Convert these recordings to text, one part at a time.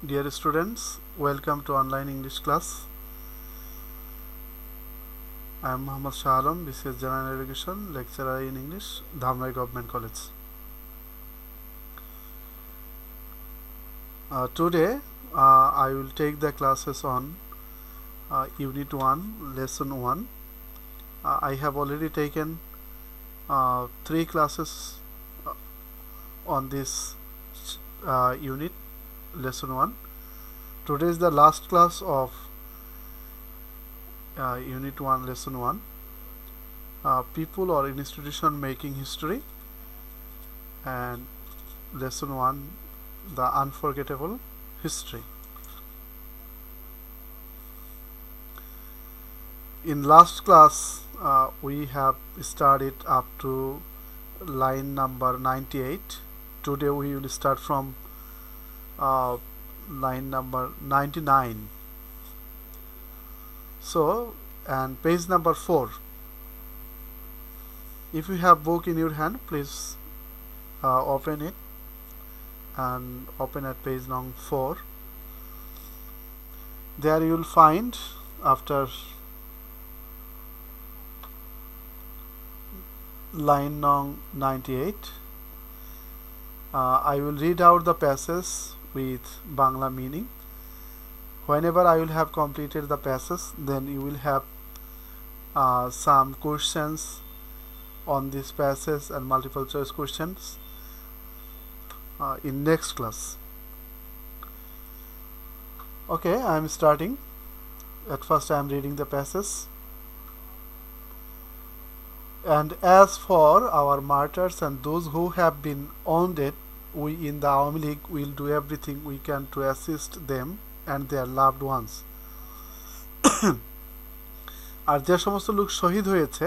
Dear students, welcome to online English class. I am Muhammad Shah Alam, BCS General Education, lecturer in English, Dhamrai Government College. Today, I will take the classes on Unit 1, Lesson 1. I have already taken 3 classes on this unit, Lesson 1. Today is the last class of Unit 1, Lesson 1. People or institution making history, and Lesson 1, the unforgettable history. In last class, we have studied up to line number 98. Today we will start from line number 99. So, and page number 4. If you have book in your hand, please open it and open at page number 4. There you will find, after line number 98, I will read out the passage with Bangla meaning. Whenever I will have completed the passage, then you will have some questions on this passage and multiple choice questions in next class. Okay, I am starting. At first I am reading the passage. And as for our martyrs and those who have been wounded, we in the Awami League will do everything we can to assist them and their loved ones. আর যে সমস্ত লোক শহীদ হয়েছে,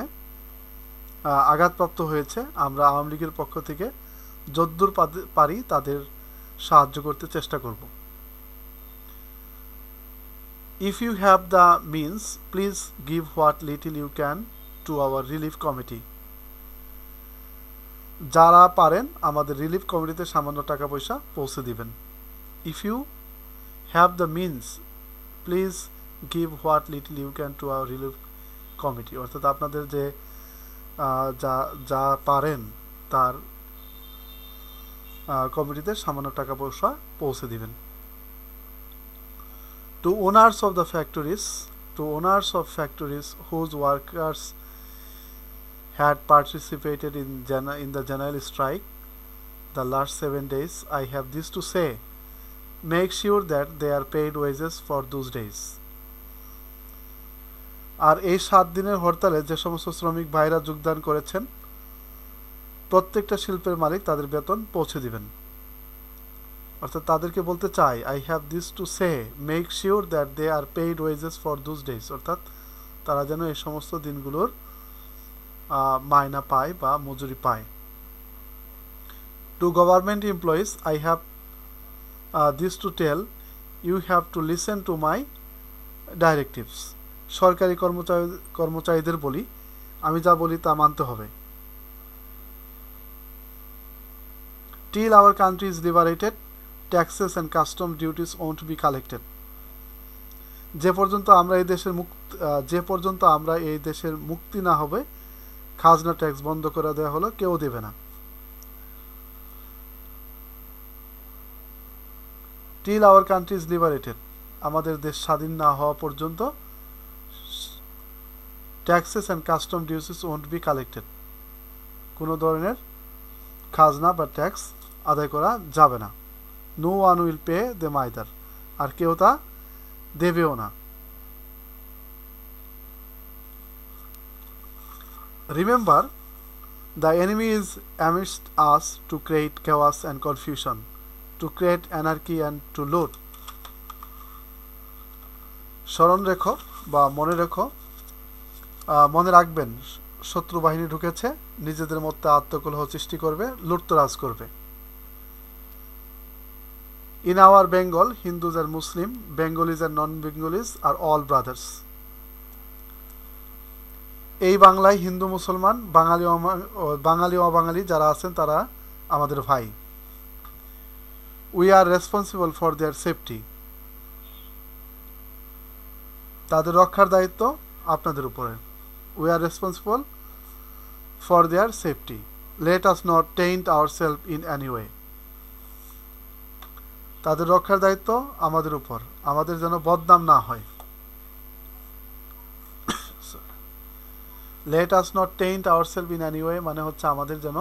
আঘাতপ্রাপ্ত হয়েছে, আমরা আওয়ামী লীগের পক্ষ থেকে যদ্দূর পারি তাদের সাহায্য করতে চেষ্টা করব. If you have the means, please give what little you can to our relief committee. যারা পারেন আমাদের রিলিফ কমিটিতে সামান্য টাকা পয়সা পৌঁছে দিবেন. If you have the means, please give what little you can to our relief committee. অর্থাৎ আপনাদের যে যা পারেন তার কমিটিতে সামান্য টাকা পয়সা পৌঁছে দিবেন. To owners of the factories whose workers had participated in the general strike the last 7 days, I have this to say: make sure that they are paid wages for those days. আর এই 7 দিনের হরতালে যে সমস্ত শ্রমিক ভাইরা যোগদান করেছেন, প্রত্যেকটা শিল্পের মালিক তাদের বেতন পৌঁছে দিবেন. অর্থাৎ তাদেরকে বলতে চাই, I have this to say, make sure that they are paid wages for those days. অর্থাৎ তারা যেন এই সমস্ত দিনগুলোর মাইনা পায় বা মজুরি পায়. To government employees, I have this to tell: you have to listen to my directives. সরকারি কর্মচারীদের বলি, আমি যা বলি তা মানতে হবে. Till our country is liberated, taxes and custom duties won't be collected. যে পর্যন্ত আমরা এই দেশের মুক্তি না হবে, খাজনা ট্যাক্স বন্ধ করে দেওয়া হলো, কেউ দেবে না. Till our country is liberated, আমাদের দেশ স্বাধীন না হওয়া পর্যন্ত taxes and custom duties won't be collected. কোনো ধরনের খাজনা বা ট্যাক্স আদায় করা যাবে না. No one will pay them either. আর কেউ তা দেবেও না. Remember, the enemy is amidst us to create chaos and confusion, to create anarchy and to loot. স্মরণ রেখো বা মনে রাখবেন, শত্রু বাহিনী ঢুকেছে, নিজেদের মধ্যে আত্মকলহ সৃষ্টি করবে, লুটতরাজ করবে. In our Bengal, Hindus and Muslim, Bengalis and non-Bengalis are all brothers. এই বাংলায় হিন্দু মুসলমান, বাঙালি অবাঙালি যারা আছেন তারা আমাদের ভাই. We are responsible for their safety. তাদের রক্ষার দায়িত্ব আপনাদের উপরে। We are responsible for their safety. Let us not taint ourselves in any way. তাদের রক্ষার দায়িত্ব আমাদের উপর, আমাদের যেন বদনাম না হয়। Let us not taint ourselves in any way মানে হচ্ছে আমাদের যেন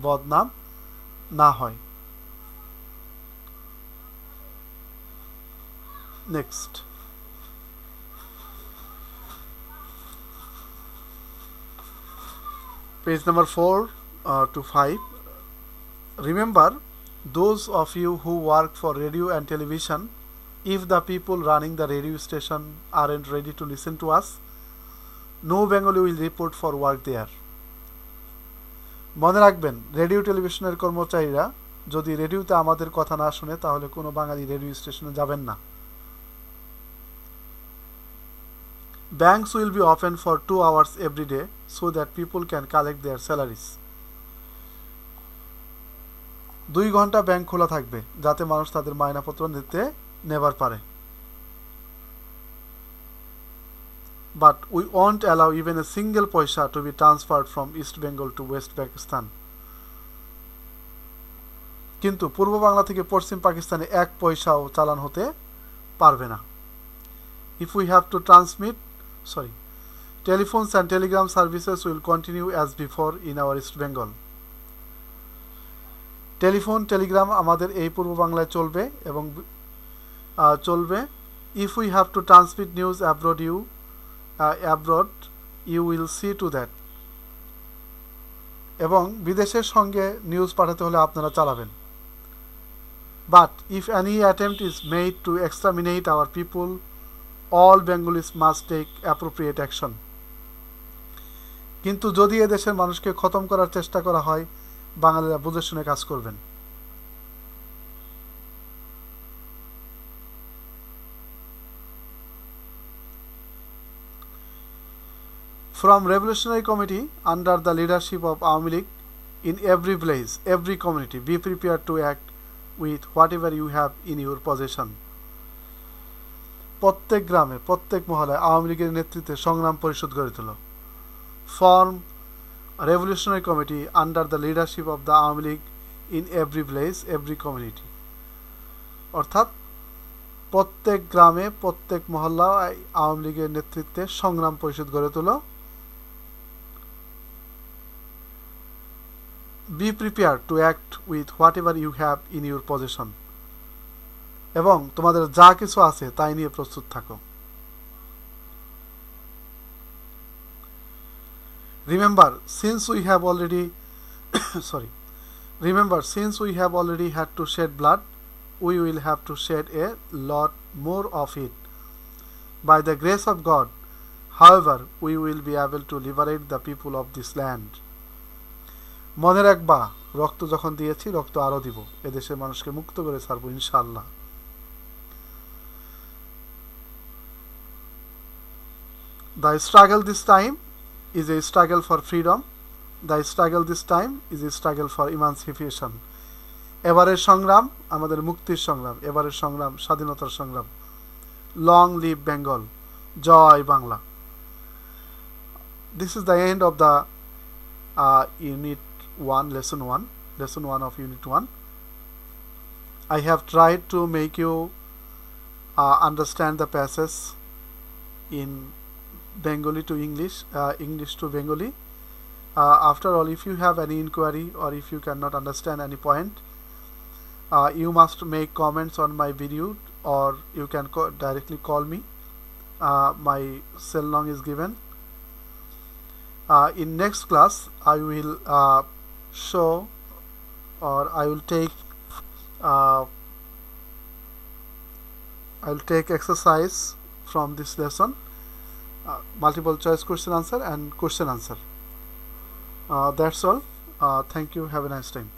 বদনাম না হয়। Next. Page number 4 to 5. Remember, those of you who work for radio and television, if the people running the radio station aren't ready to listen to us, no Bengali will report for work there. মনে রাখবেন, radio টেলিভিশনের কর্মচারীরা যদি রেডিওতে আমাদের কথা না শুনে তাহলে কোনো বাঙালি রেডিও স্টেশনে যাবেন না। Banks will be open for 2 hours every day so that people can collect their salaries. 2 ঘন্টা ব্যাংক খোলা থাকবে যাতে মানুষ তাদের মাইনাপত্র নেবার পারে। But we won't allow even a single পয়সা to be transferred from East Bengal to West Pakistan. কিন্তু পূর্ব বাংলা থেকে পশ্চিম পাকিস্তানে 1 পয়সাও চালান হতে পারবে না। If we have to transmit, telephones and telegram services will continue as before in our East Bengal. Telephone Telegram আমাদের এই পূর্ব বাংলায় চলবে এবং চলবে। If we have to transmit news abroad, you will see to that. এবং বিদেশের সঙ্গে news পাঠাতে হলে আপনারা চালাবেন। But if any attempt is made to exterminate our people, all Bengalis must take appropriate action. কিন্তু যদি এদেশের মানুষকে খতম করার চেষ্টা করা হয়, বাঙালিরা বুঝে শুনে কাজ করবেন। From Revolutionary Committee under the leadership of Awami League, in every village, every community, be prepared to act with whatever you have in your possession. প্রত্যেক গ্রামে প্রত্যেক মহল্লায় আওয়ামী লীগের নেতৃত্বে সংগ্রাম পরিষদ গড়ে তোলো। Form Revolutionary Committee under the leadership of the Awami League in every village, every community. অর্থাৎ প্রত্যেক গ্রামে প্রত্যেক মহল্লায় আওয়ামী লীগের নেতৃত্বে সংগ্রাম পরিষদ গড়ে তোলো। Be prepared to act with whatever you have in your possession. এবং তোমাদের যা কিছু আছে তাই নিয়ে প্রস্তুত থাকো। Remember, since we have already had to shed blood, we will have to shed a lot more of it. By the grace of God, however, we will be able to liberate the people of this land. মনে রাখবা, রক্ত যখন দিয়েছি রক্ত আরো দিব, এদেশের মানুষকে মুক্ত করে ছাড়বো ইনশাআল্লাহ। The struggle this time is a struggle for freedom. The struggle this time is a struggle for emancipation. এবারের সংগ্রাম আমাদের মুক্তির সংগ্রাম, এবারের সংগ্রাম স্বাধীনতার সংগ্রাম। Long live Bengal. Joy Bangla. This is the end of the Unit 1, Lesson 1 of Unit 1. I have tried to make you understand the passage in Bengali to English, English to Bengali. After all, if you have any inquiry or if you cannot understand any point, you must make comments on my video or you can directly call me. My cell number is given. In next class, I will show or I will take exercise from this lesson. Multiple choice question answer and question answer. That's all. Thank you. Have a nice time.